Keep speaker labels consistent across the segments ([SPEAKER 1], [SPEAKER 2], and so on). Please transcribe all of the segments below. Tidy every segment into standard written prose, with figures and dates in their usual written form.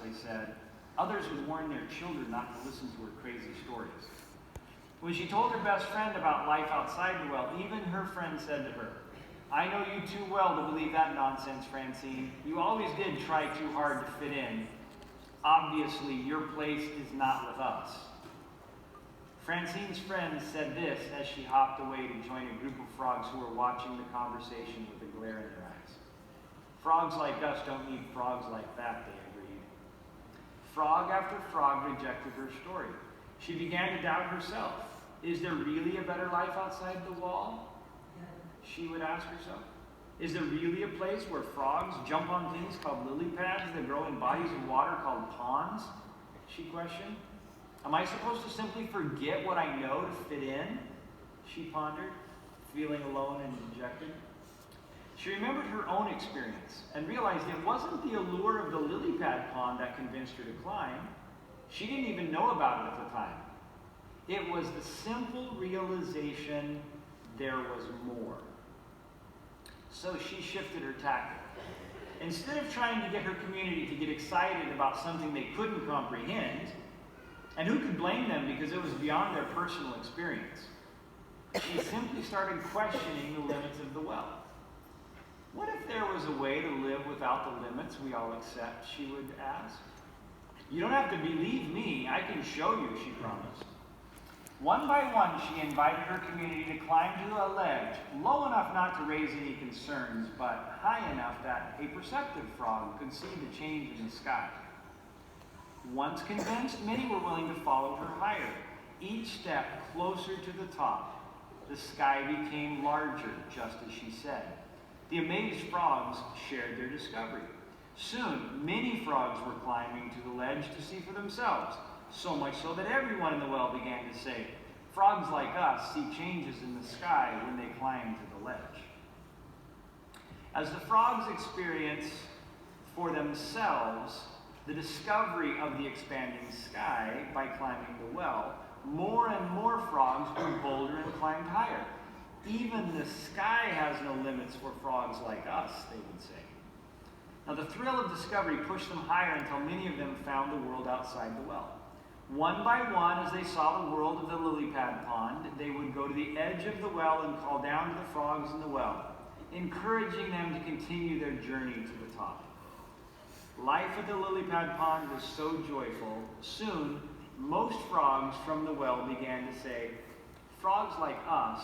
[SPEAKER 1] they said. Others would warn their children not to listen to her crazy stories. When she told her best friend about life outside the well, even her friend said to her, "I know you too well to believe that nonsense, Francine. You always did try too hard to fit in. Obviously, your place is not with us." Francine's friend said this as she hopped away to join a group of frogs who were watching the conversation with a glare in their eyes. "Frogs like us don't need frogs like that," they agreed. Frog after frog rejected her story. She began to doubt herself. Is there really a better life outside the wall? She would ask herself. Is there really a place where frogs jump on things called lily pads that grow in bodies of water called ponds? She questioned. Am I supposed to simply forget what I know to fit in? She pondered, feeling alone and dejected. She remembered her own experience and realized it wasn't the allure of the lily pad pond that convinced her to climb. She didn't even know about it at the time. It was the simple realization there was more. So she shifted her tactic. Instead of trying to get her community to get excited about something they couldn't comprehend, and who could blame them because it was beyond their personal experience, she simply started questioning the limits of the well. What if there was a way to live without the limits we all accept, she would ask. You don't have to believe me, I can show you, she promised. One by one, she invited her community to climb to a ledge, low enough not to raise any concerns, but high enough that a perceptive frog could see the change in the sky. Once convinced, many were willing to follow her higher. Each step closer to the top, the sky became larger, just as she said. The amazed frogs shared their discovery. Soon, many frogs were climbing to the ledge to see for themselves, so much so that everyone in the well began to say, frogs like us see changes in the sky when they climb to the ledge. As the frogs experienced for themselves the discovery of the expanding sky by climbing the well, more and more frogs grew bolder and climbed higher. Even the sky has no limits for frogs like us, they would say. Now the thrill of discovery pushed them higher until many of them found the world outside the well. One by one, as they saw the world of the lily pad pond, they would go to the edge of the well and call down to the frogs in the well, encouraging them to continue their journey to the top. Life at the lily pad pond was so joyful. Soon, most frogs from the well began to say, frogs like us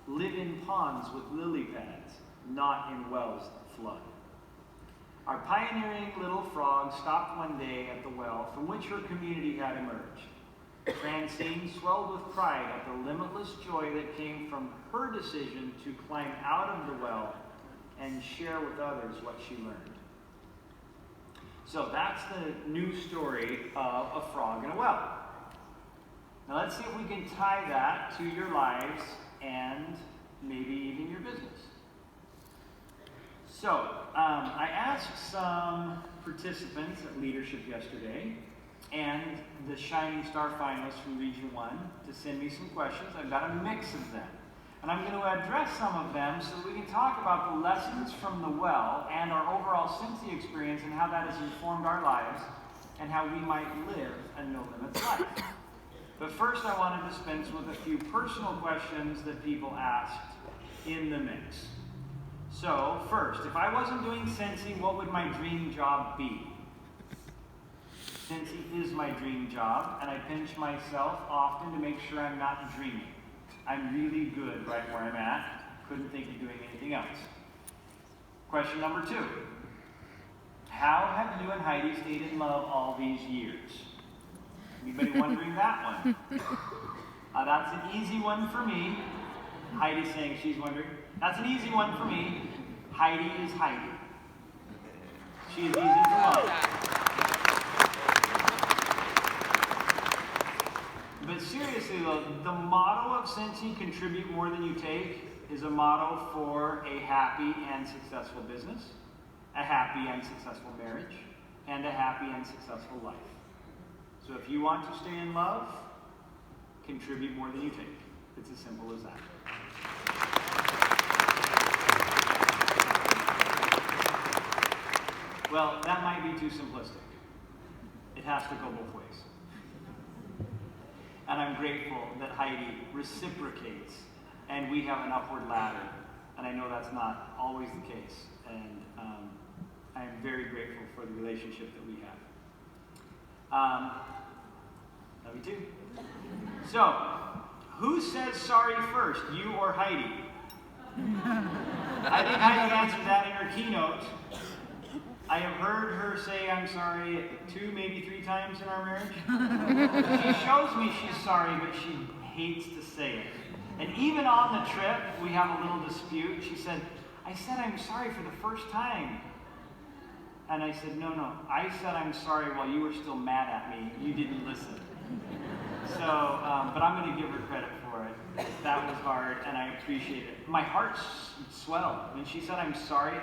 [SPEAKER 1] live in ponds with lily pads, not in wells that flood. Our pioneering little frog stopped one day at the well from which her community had emerged. Francine swelled with pride at the limitless joy that came from her decision to climb out of the well and share with others what she learned. So that's the new story of a frog in a well. Now let's see if we can tie that to your lives and maybe even your business. So, I asked some participants at leadership yesterday and the Shining Star finalists from Region 1 to send me some questions. I've got a mix of them. And I'm going to address some of them so that we can talk about the lessons from the well and our overall Scentsy experience and how that has informed our lives and how we might live a no-limits life. But first I want to dispense with a few personal questions that people asked in the mix. So, first, if I wasn't doing Scentsy, what would my dream job be? Scentsy is my dream job, and I pinch myself often to make sure I'm not dreaming. I'm really good right where I'm at. Couldn't think of doing anything else. Question number 2. How have you and Heidi stayed in love all these years? Anybody wondering that one? That's an easy one for me. Heidi's saying she's wondering. That's an easy one for me. Heidi is Heidi. She is easy to love. But seriously though, the motto of Scentsy, contribute more than you take, is a motto for a happy and successful business, a happy and successful marriage, and a happy and successful life. So if you want to stay in love, contribute more than you take. It's as simple as that. Well, that might be too simplistic. It has to go both ways. And I'm grateful that Heidi reciprocates, and we have an upward ladder. And I know that's not always the case. And I am very grateful for the relationship that we have. Love you too. So, who says sorry first, you or Heidi? I think Heidi answered that in her keynote. I have heard her say I'm sorry 2, maybe 3 times in our marriage. She shows me she's sorry, but she hates to say it. And even on the trip, we have a little dispute. She said, I said I'm sorry for the first time. And I said, no, I said I'm sorry while you were still mad at me. You didn't listen. So, but I'm going to give her credit for it. That was hard, and I appreciate it. My heart swelled. When she said I'm sorry,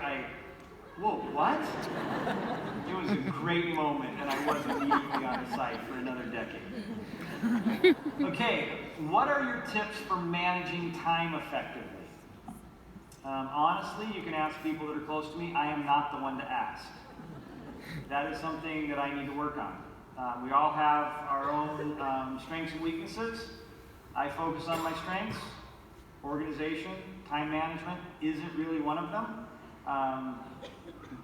[SPEAKER 1] whoa, what? It was a great moment, and I wasn't immediately on the site for another decade. Okay, what are your tips for managing time effectively? Honestly, you can ask people that are close to me. I am not the one to ask. That is something that I need to work on. We all have our own strengths and weaknesses. I focus on my strengths. Organization, time management isn't really one of them.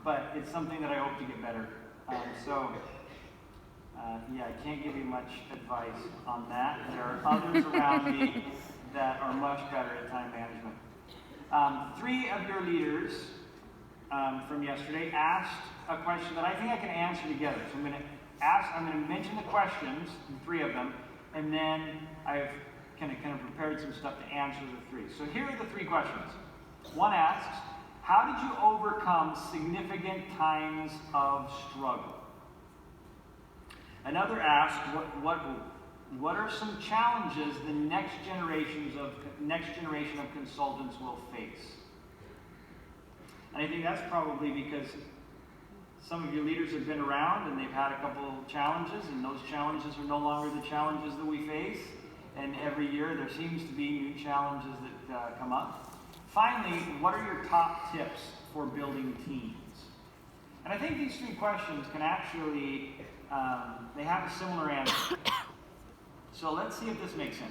[SPEAKER 1] But it's something that I hope to get better. Yeah, I can't give you much advice on that. There are others around me that are much better at time management. 3 of your leaders from yesterday asked a question that I think I can answer together. So I'm going to mention the questions, the 3 of them, and then I've kind of prepared some stuff to answer the 3. So here are the 3 questions. One asks, how did you overcome significant times of struggle? Another asks, what are some challenges the next generation of consultants will face? And I think that's probably because some of your leaders have been around and they've had a couple of challenges, and those challenges are no longer the challenges that we face. And every year there seems to be new challenges that come up. Finally, what are your top tips for building teams? And I think these 3 questions can actually, they have a similar answer. So let's see if this makes sense.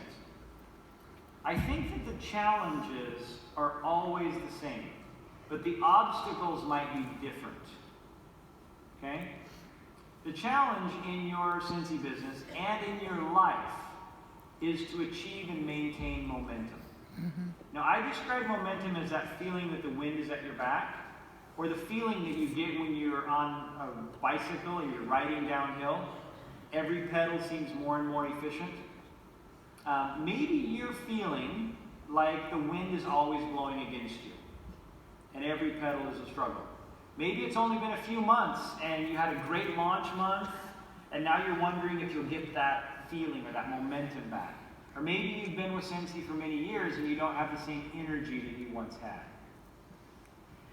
[SPEAKER 1] I think that the challenges are always the same, but the obstacles might be different. Okay? The challenge in your Scentsy business and in your life is to achieve and maintain momentum. Now, I describe momentum as that feeling that the wind is at your back, or the feeling that you get when you're on a bicycle or you're riding downhill. Every pedal seems more and more efficient. Maybe you're feeling like the wind is always blowing against you, and every pedal is a struggle. Maybe it's only been a few months, and you had a great launch month, and now you're wondering if you'll get that feeling or that momentum back. Or maybe you've been with Scentsy for many years and you don't have the same energy that you once had.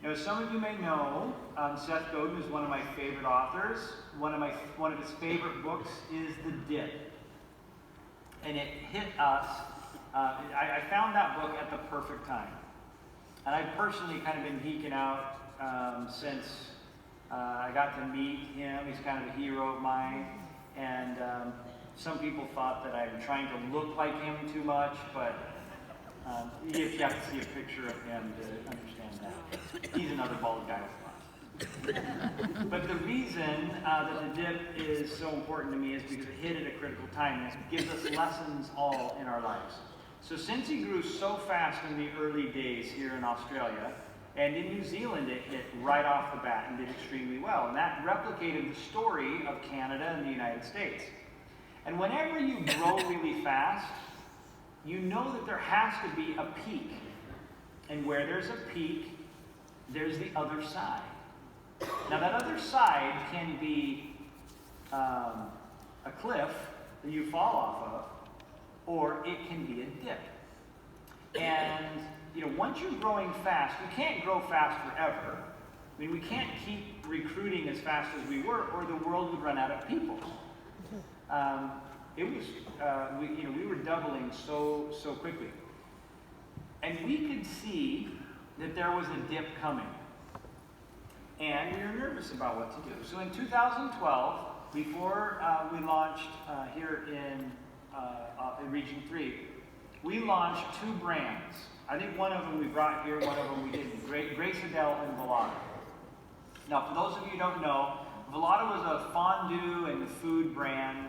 [SPEAKER 1] Now, as some of you may know, Seth Godin is one of my favorite authors. One of his favorite books is The Dip. And it hit us. I found that book at the perfect time. And I've personally kind of been geeking out since I got to meet him. He's kind of a hero of mine. And some people thought that I'm trying to look like him too much, but you have to see a picture of him to understand that. He's another bald guy with glass. But the reason that The Dip is so important to me is because it hit at a critical time. It gives us lessons all in our lives. So Scentsy grew so fast in the early days here in Australia, and in New Zealand it hit right off the bat and did extremely well. And that replicated the story of Canada and the United States. And whenever you grow really fast, you know that there has to be a peak. And where there's a peak, there's the other side. Now that other side can be a cliff that you fall off of, or it can be a dip. And once you're growing fast, you can't grow fast forever. I mean, we can't keep recruiting as fast as we were, or the world would run out of people. We were doubling so quickly. And we could see that there was a dip coming. And we were nervous about what to do. So in 2012, before we launched here in Region 3, we launched 2 brands. I think one of them we brought here, one of them we didn't. Grace Adele and Velada. Now, for those of you who don't know, Velada was a fondue and food brand,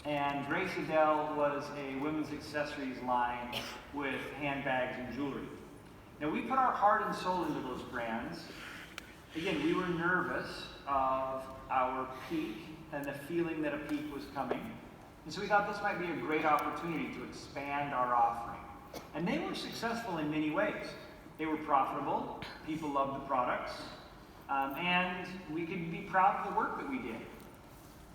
[SPEAKER 1] and Grace Adele was a women's accessories line with handbags and jewelry. Now, we put our heart and soul into those brands. Again, we were nervous of our peak and the feeling that a peak was coming. And so we thought this might be a great opportunity to expand our offering. And they were successful in many ways. They were profitable, people loved the products, and we could be proud of the work that we did.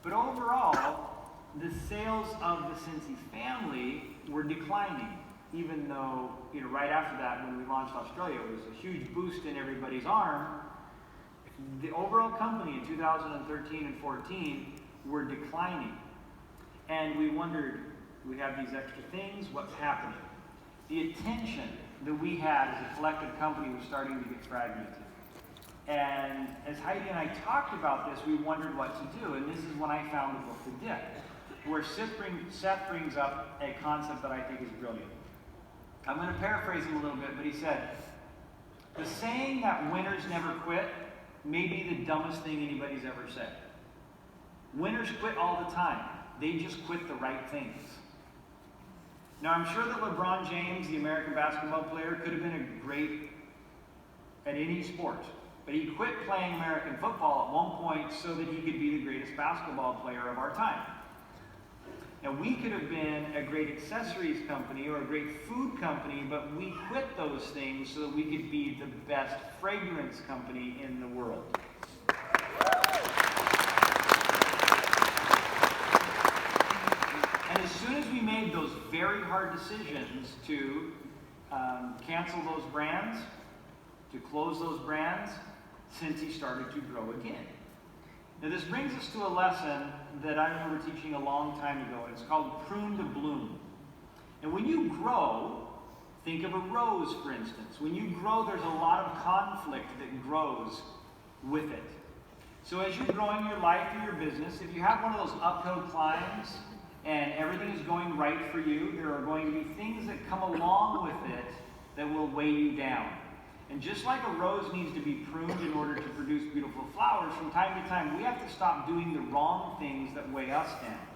[SPEAKER 1] But overall, the sales of the Scentsy family were declining, even though, right after that, when we launched Australia, it was a huge boost in everybody's arm. The overall company in 2013 and 14 were declining. And we wondered, we have these extra things, what's happening? The attention that we had as a collective company was starting to get fragmented. And as Heidi and I talked about this, we wondered what to do. And this is when I found the book The Dip, where Seth brings up a concept that I think is brilliant. I'm going to paraphrase him a little bit, but he said, the saying that winners never quit may be the dumbest thing anybody's ever said. Winners quit all the time. They just quit the right things. Now, I'm sure that LeBron James, the American basketball player, could have been a great at any sport. But he quit playing American football at one point so that he could be the greatest basketball player of our time. Now, we could have been a great accessories company or a great food company, but we quit those things so that we could be the best fragrance company in the world. And as soon as we made those very hard decisions to cancel those brands, to close those brands, Scentsy started to grow again. Now this brings us to a lesson that I remember teaching a long time ago, and it's called prune to bloom. And when you grow, think of a rose, for instance. When you grow, there's a lot of conflict that grows with it. So as you're growing your life or your business, if you have one of those uphill climbs and everything is going right for you, there are going to be things that come along with it that will weigh you down. And just like a rose needs to be pruned in order to produce beautiful flowers, from time to time we have to stop doing the wrong things that weigh us down.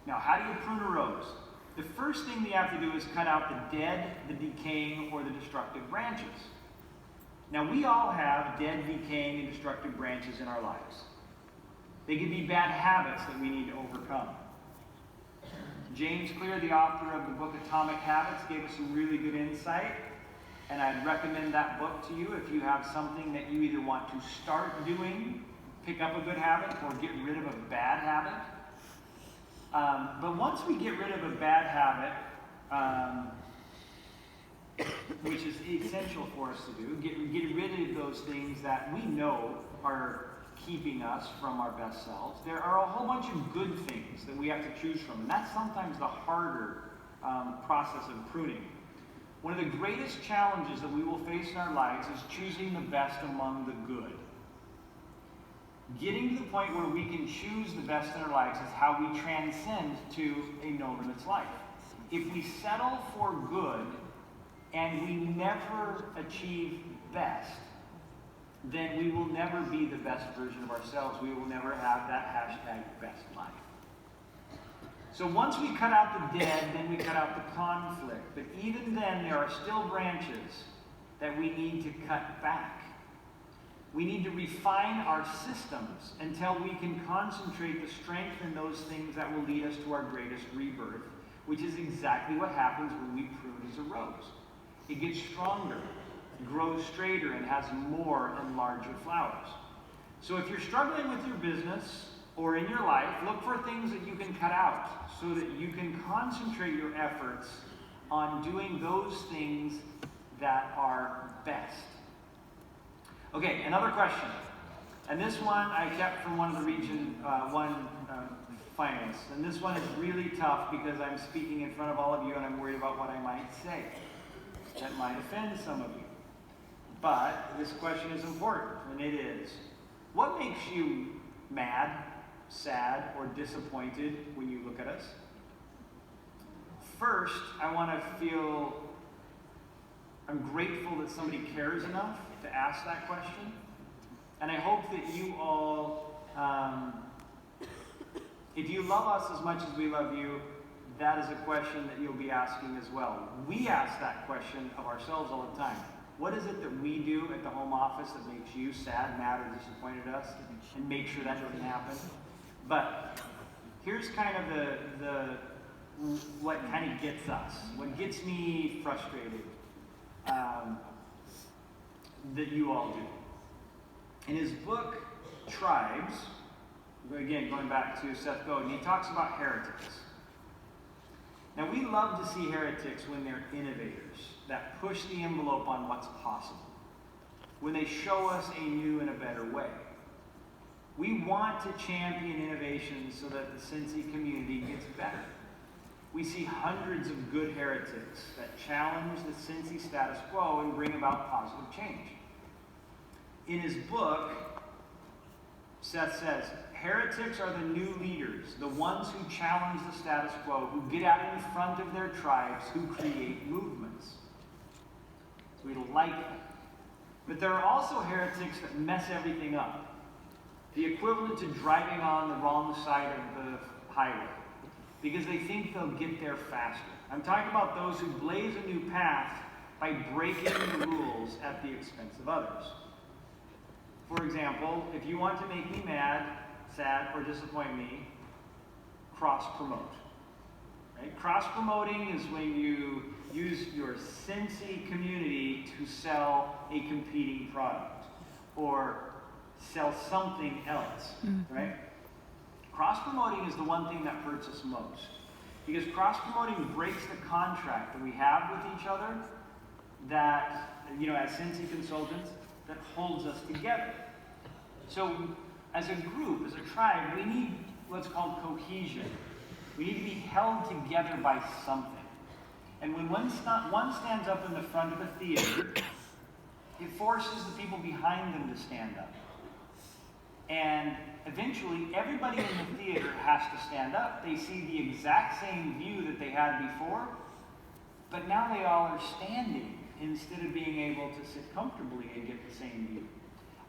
[SPEAKER 1] Now, how do you prune a rose? The first thing you have to do is cut out the dead, the decaying, or the destructive branches. Now, we all have dead, decaying, and destructive branches in our lives. They can be bad habits that we need to overcome. James Clear, the author of the book Atomic Habits, gave us some really good insight. And I'd recommend that book to you if you have something that you either want to start doing, pick up a good habit, or get rid of a bad habit. But once we get rid of a bad habit, which is essential for us to do, get rid of those things that we know are keeping us from our best selves, there are a whole bunch of good things that we have to choose from. And that's sometimes the harder process of pruning. One of the greatest challenges that we will face in our lives is choosing the best among the good. Getting to the point where we can choose the best in our lives is how we transcend to a no-limits life. If we settle for good and we never achieve best, then we will never be the best version of ourselves. We will never have that hashtag best life. So once we cut out the dead, then we cut out the conflict. But even then, there are still branches that we need to cut back. We need to refine our systems until we can concentrate the strength in those things that will lead us to our greatest rebirth, which is exactly what happens when we prune as a rose. It gets stronger, grows straighter, and has more and larger flowers. So if you're struggling with your business, or in your life, look for things that you can cut out so that you can concentrate your efforts on doing those things that are best. Okay, another question. And this one I kept from one of the Region 1 finalists. And this one is really tough because I'm speaking in front of all of you and I'm worried about what I might say. That might offend some of you. But this question is important, and it is, What makes you mad, sad, or disappointed when you look at us? First, I want to feel I'm grateful that somebody cares enough to ask that question. And I hope that you all, if you love us as much as we love you, that is a question that you'll be asking as well. We ask that question of ourselves all the time. What is it that we do at the home office that makes you sad, mad, or disappointed at us? And make sure that doesn't happen. But here's kind of what kind of gets us, what gets me frustrated, that you all do. In his book, Tribes, again, going back to Seth Godin, he talks about heretics. Now, we love to see heretics when they're innovators that push the envelope on what's possible, when they show us a new and a better way. We want to champion innovation so that the Scentsy community gets better. We see hundreds of good heretics that challenge the Scentsy status quo and bring about positive change. In his book, Seth says, heretics are the new leaders, the ones who challenge the status quo, who get out in front of their tribes, who create movements. So we like them. But there are also heretics that mess everything up. The equivalent to driving on the wrong side of the highway, because they think they'll get there faster. I'm talking about those who blaze a new path by breaking the rules at the expense of others. For example, if you want to make me mad, sad, or disappoint me, cross-promote. Right? Cross-promoting is when you use your Scentsy community to sell a competing product or sell something else, right? Cross-promoting is the one thing that hurts us most, because cross-promoting breaks the contract that we have with each other that, as Scentsy consultants, that holds us together. So as a group, as a tribe, we need what's called cohesion. We need to be held together by something. And when one stands up in the front of a theater, it forces the people behind them to stand up. And eventually, everybody in the theater has to stand up. They see the exact same view that they had before, but now they all are standing instead of being able to sit comfortably and get the same view.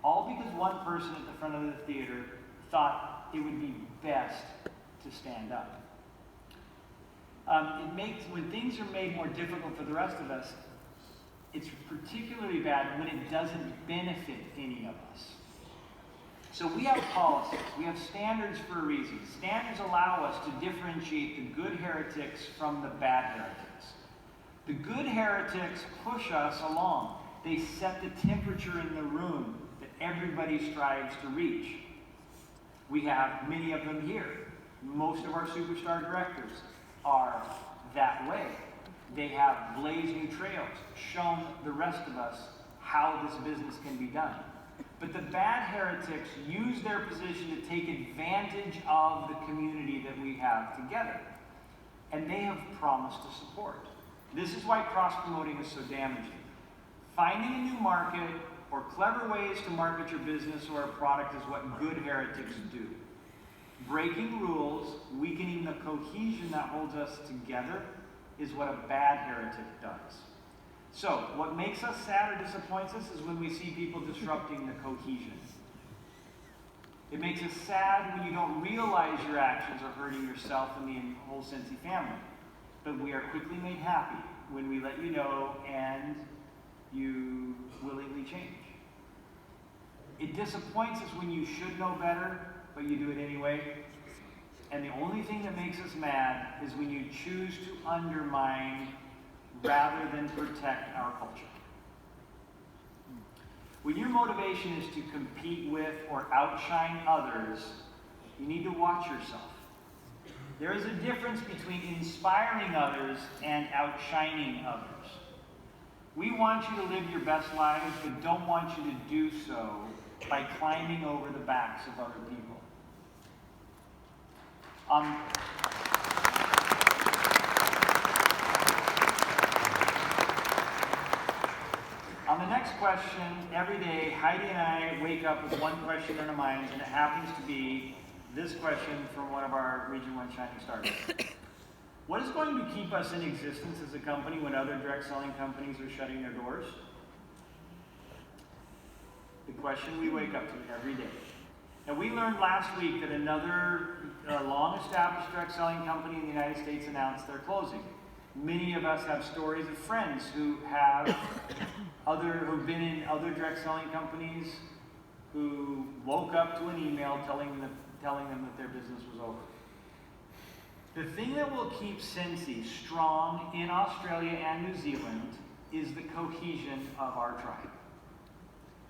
[SPEAKER 1] All because one person at the front of the theater thought it would be best to stand up. When things are made more difficult for the rest of us, it's particularly bad when it doesn't benefit any of us. So we have policies, we have standards for a reason. Standards allow us to differentiate the good heretics from the bad heretics. The good heretics push us along. They set the temperature in the room that everybody strives to reach. We have many of them here. Most of our superstar directors are that way. They have blazing trails, shown the rest of us how this business can be done. But the bad heretics use their position to take advantage of the community that we have together. And they have promised to support. This is why cross-promoting is so damaging. Finding a new market or clever ways to market your business or a product is what good heretics do. Breaking rules, weakening the cohesion that holds us together, is what a bad heretic does. So, what makes us sad or disappoints us is when we see people disrupting the cohesion. It makes us sad when you don't realize your actions are hurting yourself and the whole Scentsy family. But we are quickly made happy when we let you know and you willingly change. It disappoints us when you should know better, but you do it anyway. And the only thing that makes us mad is when you choose to undermine rather than protect our culture. When your motivation is to compete with or outshine others, you need to watch yourself. There is a difference between inspiring others and outshining others. We want you to live your best lives, but don't want you to do so by climbing over the backs of other people. On the next question, every day, Heidi and I wake up with one question in our minds, and it happens to be this question from one of our Region 1 Shining Stars. What is going to keep us in existence as a company when other direct selling companies are shutting their doors? The question we wake up to every day. And we learned last week that another long-established direct selling company in the United States announced they're closing. Many of us have stories of friends who've been in other direct selling companies who woke up to an email telling them that their business was over. The thing that will keep Scentsy strong in Australia and New Zealand is the cohesion of our tribe.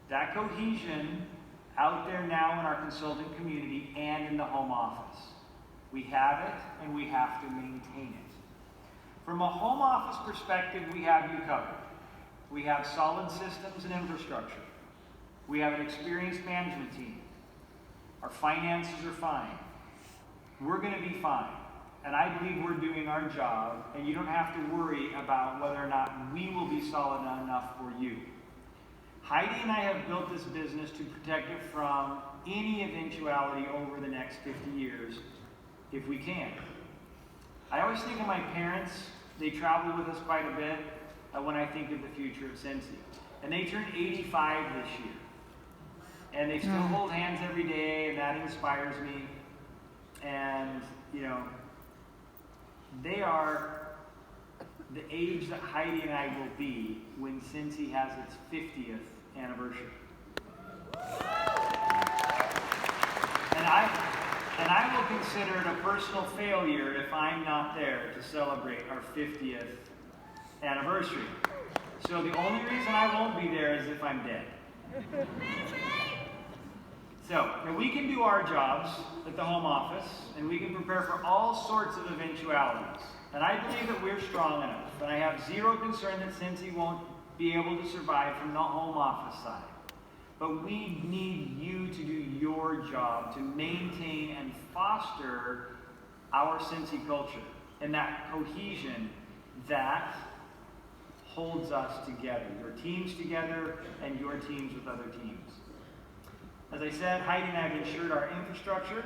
[SPEAKER 1] That cohesion out there now in our consultant community and in the home office. We have it and we have to maintain it. From a home office perspective, we have you covered. We have solid systems and infrastructure. We have an experienced management team. Our finances are fine. We're going to be fine. And I believe we're doing our job, and you don't have to worry about whether or not we will be solid enough for you. Heidi and I have built this business to protect it from any eventuality over the next 50 years, if we can. I always think of my parents. They travel with us quite a bit when I think of the future of Scentsy. And they turned 85 this year. And they still hold hands every day, and that inspires me. And, you know, they are the age that Heidi and I will be when Scentsy has its 50th anniversary. And I will consider it a personal failure if I'm not there to celebrate our 50th anniversary. So the only reason I won't be there is if I'm dead. So, now we can do our jobs at the home office, and we can prepare for all sorts of eventualities. And I believe that we're strong enough, and I have zero concern that Scentsy won't be able to survive from the home office side. But we need you to do your job to maintain and foster our Scentsy culture and that cohesion that holds us together, your teams together and your teams with other teams. As I said, Heidi and I have ensured our infrastructure,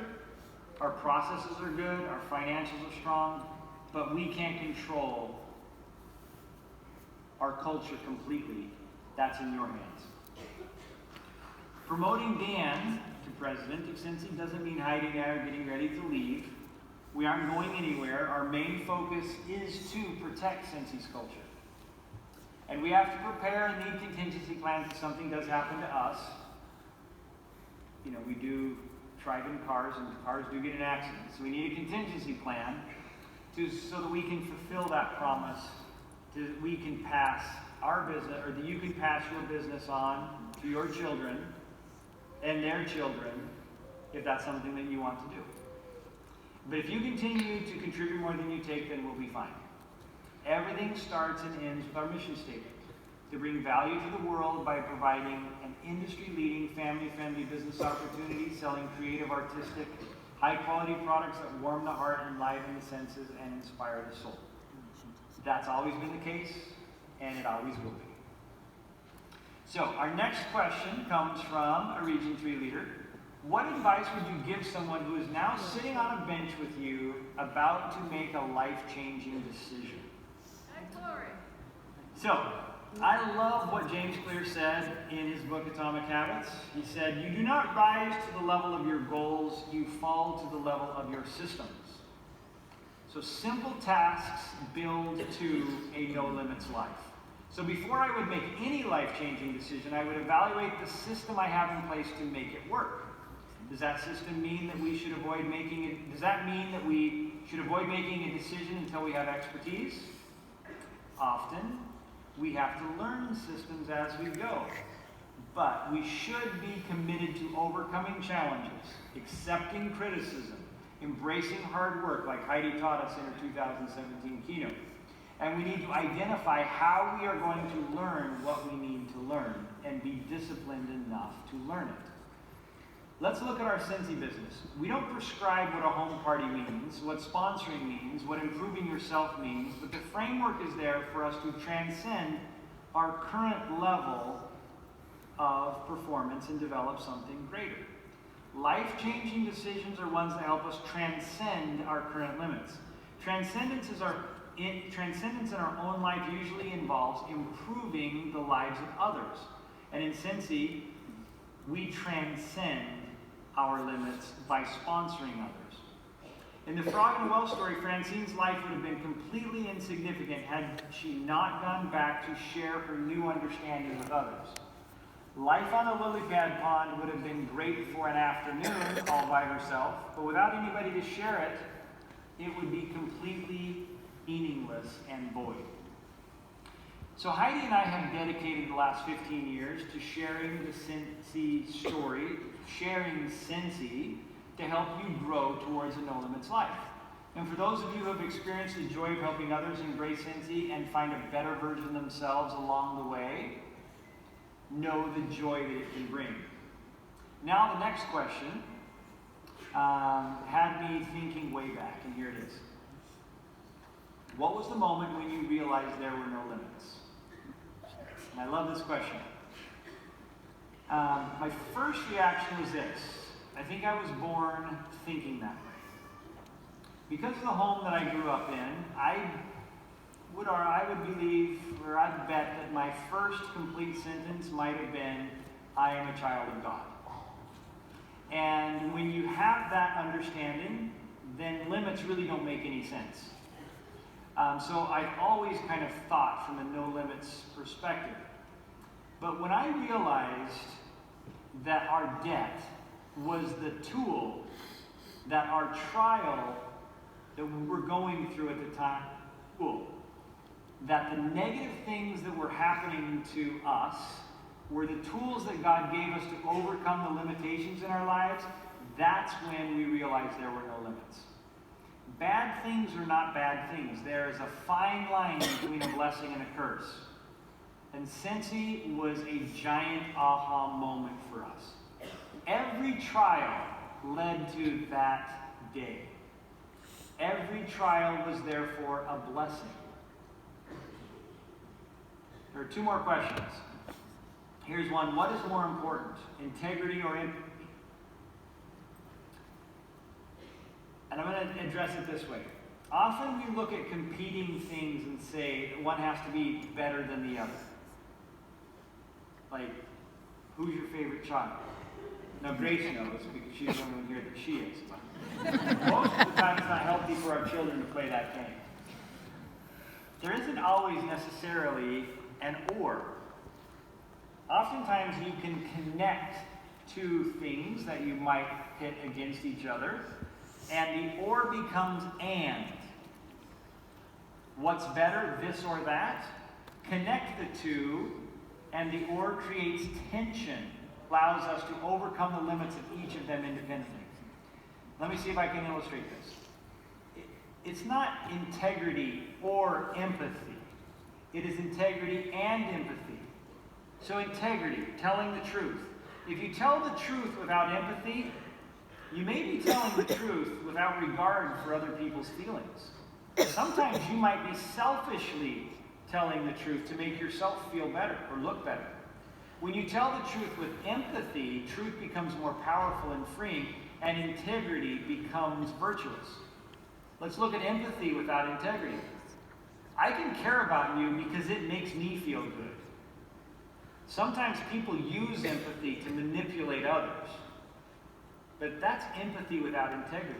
[SPEAKER 1] our processes are good, our financials are strong, but we can't control our culture completely. That's in your hands. Promoting Dan to president of Scentsy doesn't mean Heidi and I are getting ready to leave. We aren't going anywhere. Our main focus is to protect Scentsy's culture. And we have to prepare and need contingency plans if something does happen to us. You know, we do drive in cars, and cars do get in accidents. So we need a contingency plan so that we can fulfill that promise, that we can pass our business, or that you can pass your business on to your children and their children, if that's something that you want to do. But if you continue to contribute more than you take, then we'll be fine. Everything starts and ends with our mission statement: to bring value to the world by providing an industry-leading, family-friendly business opportunity, selling creative, artistic, high-quality products that warm the heart, enliven the senses, and inspire the soul. That's always been the case, and it always will be. So, our next question comes from a Region 3 leader. What advice would you give someone who is now sitting on a bench with you about to make a life-changing decision? So, I love what James Clear said in his book, Atomic Habits. He said, "You do not rise to the level of your goals, you fall to the level of your systems." So simple tasks build to a no-limits life. So before I would make any life-changing decision, I would evaluate the system I have in place to make it work. Does that system mean that we should avoid making it? Does that mean that we should avoid making a decision until we have expertise? Often, we have to learn systems as we go. But we should be committed to overcoming challenges, accepting criticism, embracing hard work, like Heidi taught us in her 2017 keynote. And we need to identify how we are going to learn what we need to learn and be disciplined enough to learn it. Let's look at our Scentsy business. We don't prescribe what a home party means, what sponsoring means, what improving yourself means, but the framework is there for us to transcend our current level of performance and develop something greater. Life-changing decisions are ones that help us transcend our current limits. Transcendence in our own life usually involves improving the lives of others. And in Scentsy, we transcend our limits by sponsoring others. In the Frog in the Well story, Francine's life would have been completely insignificant had she not gone back to share her new understanding with others. Life on a lily pad pond would have been great for an afternoon all by herself, but without anybody to share it, it would be completely meaningless and void. So Heidi and I have dedicated the last 15 years to sharing the Scentsy story, sharing Scentsy, to help you grow towards a no limits life. And for those of you who have experienced the joy of helping others embrace Scentsy and find a better version of themselves along the way, know the joy that it can bring. Now the next question had me thinking way back, and here it is. What was the moment when you realized there were no limits? And I love this question. My first reaction was this. I think I was born thinking that way. Because of the home that I grew up in, I would believe, or I'd bet that my first complete sentence might have been, I am a child of God. And when you have that understanding, then limits really don't make any sense. So I've always kind of thought from a no limits perspective. But when I realized that our debt was the tool that our trial that we were going through at the time, that the negative things that were happening to us were the tools that God gave us to overcome the limitations in our lives, that's when we realized there were no limits. Bad things are not bad things. There is a fine line between a blessing and a curse. And Scentsy was a giant aha moment for us. Every trial led to that day. Every trial was therefore a blessing. There are two more questions. Here's one. What is more important, integrity or empathy? And I'm going to address it this way. Often we look at competing things and say that one has to be better than the other. Like, who's your favorite child? Now, Grace knows because she's the one here that she is. Most of the time, it's not healthy for our children to play that game. There isn't always necessarily an or. Oftentimes, you can connect two things that you might pit against each other, and the or becomes and. What's better, this or that? Connect the two, and the or creates tension, allows us to overcome the limits of each of them independently. Let me see if I can illustrate this. It's not integrity or empathy. It is integrity and empathy. So integrity, telling the truth. If you tell the truth without empathy, you may be telling the truth without regard for other people's feelings. Sometimes you might be selfishly telling the truth to make yourself feel better or look better. When you tell the truth with empathy, truth becomes more powerful and freeing, and integrity becomes virtuous. Let's look at empathy without integrity. I can care about you because it makes me feel good. Sometimes people use empathy to manipulate others. But that's empathy without integrity.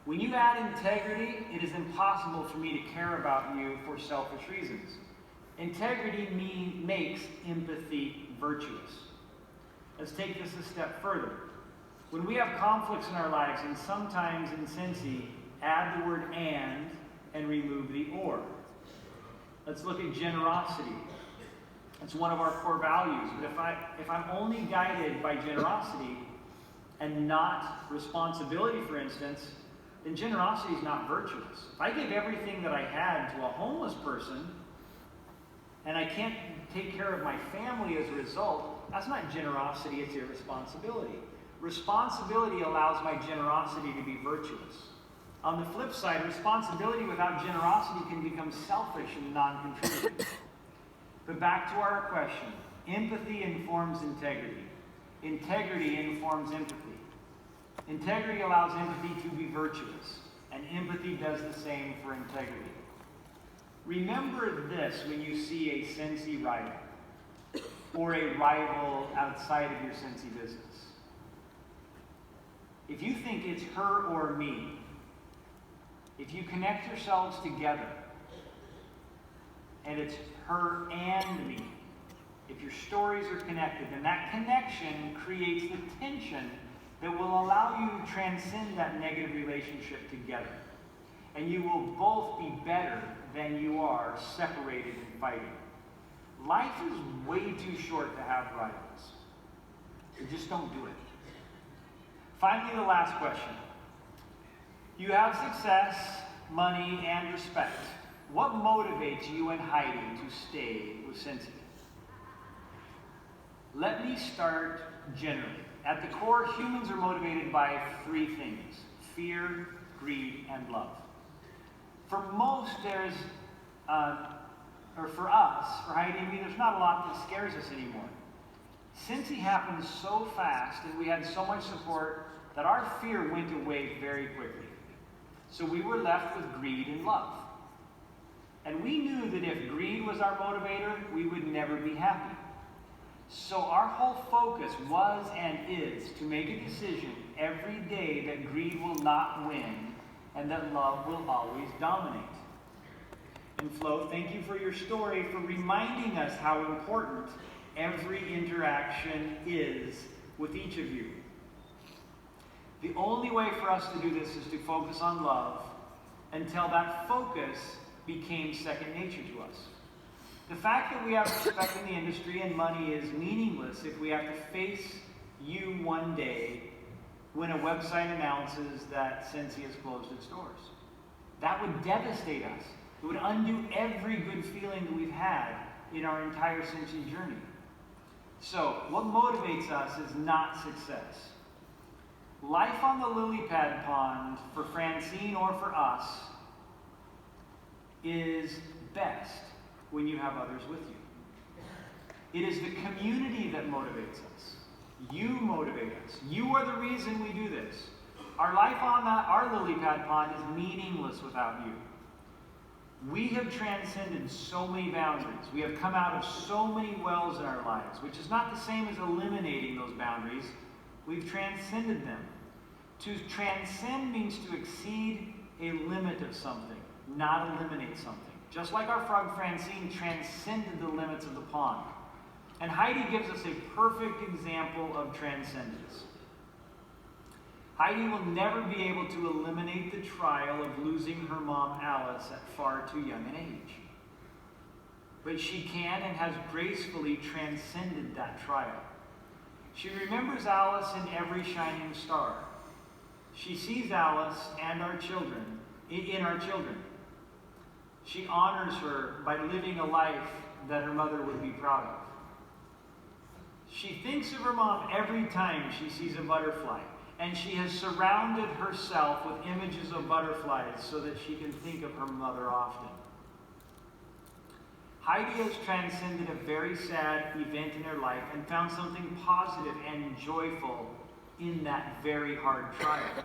[SPEAKER 1] When you add integrity, it is impossible for me to care about you for selfish reasons. Integrity makes empathy virtuous. Let's take this a step further. When we have conflicts in our lives, and sometimes in Scentsy, add the word and remove the or. Let's look at generosity. It's one of our core values. But if I'm only guided by generosity and not responsibility, for instance, then generosity is not virtuous. If I gave everything that I had to a homeless person and I can't take care of my family as a result, that's not generosity, it's irresponsibility. Responsibility allows my generosity to be virtuous. On the flip side, responsibility without generosity can become selfish and non-contributing. But back to our question, Empathy informs integrity. Integrity informs empathy. Integrity allows empathy to be virtuous, and empathy does the same for integrity. Remember this when you see a Scentsy rival, or a rival outside of your Scentsy business. If you think it's her or me, if you connect yourselves together, and it's her and me, if your stories are connected, then that connection creates the tension that will allow you to transcend that negative relationship together. And you will both be better than you are separated and fighting. Life is way too short to have rivals. So just don't do it. Finally, the last question. You have success, money, and respect. What motivates you and Heidi to stay with Scentsy? Let me start generally. At the core, humans are motivated by three things: fear, greed, and love. For most, for us, for Heidi and me, there's not a lot that scares us anymore. Scentsy happened so fast and we had so much support that our fear went away very quickly. So we were left with greed and love. And we knew that if greed was our motivator, we would never be happy. So our whole focus was and is to make a decision every day that greed will not win and that love will always dominate. And Flo, thank you for your story, for reminding us how important every interaction is with each of you. The only way for us to do this is to focus on love until that focus became second nature to us. The fact that we have respect in the industry and money is meaningless if we have to face you one day when a website announces that Scentsy has closed its doors. That would devastate us. It would undo every good feeling that we've had in our entire Scentsy journey. So, what motivates us is not success. Life on the lily pad pond, for Francine or for us, is best when you have others with you. It is the community that motivates us. You motivate us. You are the reason we do this. Our life on our lily pad pond is meaningless without you. We have transcended so many boundaries. We have come out of so many wells in our lives, which is not the same as eliminating those boundaries. We've transcended them. To transcend means to exceed a limit of something, not eliminate something. Just like our frog Francine transcended the limits of the pond. And Heidi gives us a perfect example of transcendence. Heidi will never be able to eliminate the trial of losing her mom Alice at far too young an age. But she can and has gracefully transcended that trial. She remembers Alice in every shining star. She sees Alice and our children, in our children. She honors her by living a life that her mother would be proud of. She thinks of her mom every time she sees a butterfly, and she has surrounded herself with images of butterflies so that she can think of her mother often. Heidi has transcended a very sad event in her life and found something positive and joyful in that very hard trial.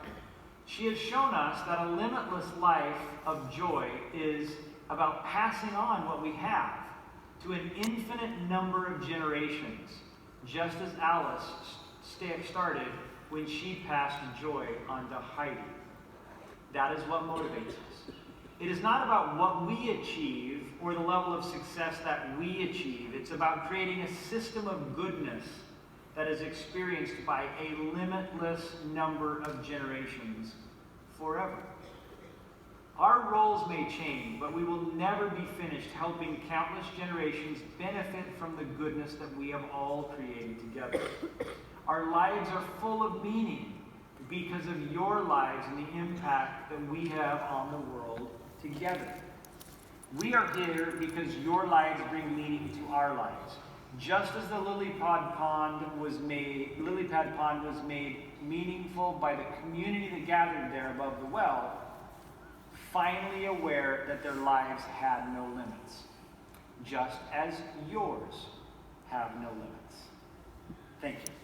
[SPEAKER 1] She has shown us that a limitless life of joy is about passing on what we have to an infinite number of generations, just as Alice started when she passed joy on to Heidi. That is what motivates us. It is not about what we achieve or the level of success that we achieve. It's about creating a system of goodness that is experienced by a limitless number of generations forever. Our roles may change, but we will never be finished helping countless generations benefit from the goodness that we have all created together. Our lives are full of meaning because of your lives and the impact that we have on the world together. We are here because your lives bring meaning to our lives. Just as the lily pad pond was made meaningful by the community that gathered there above the well, finally aware that their lives had no limits, just as yours have no limits. Thank you.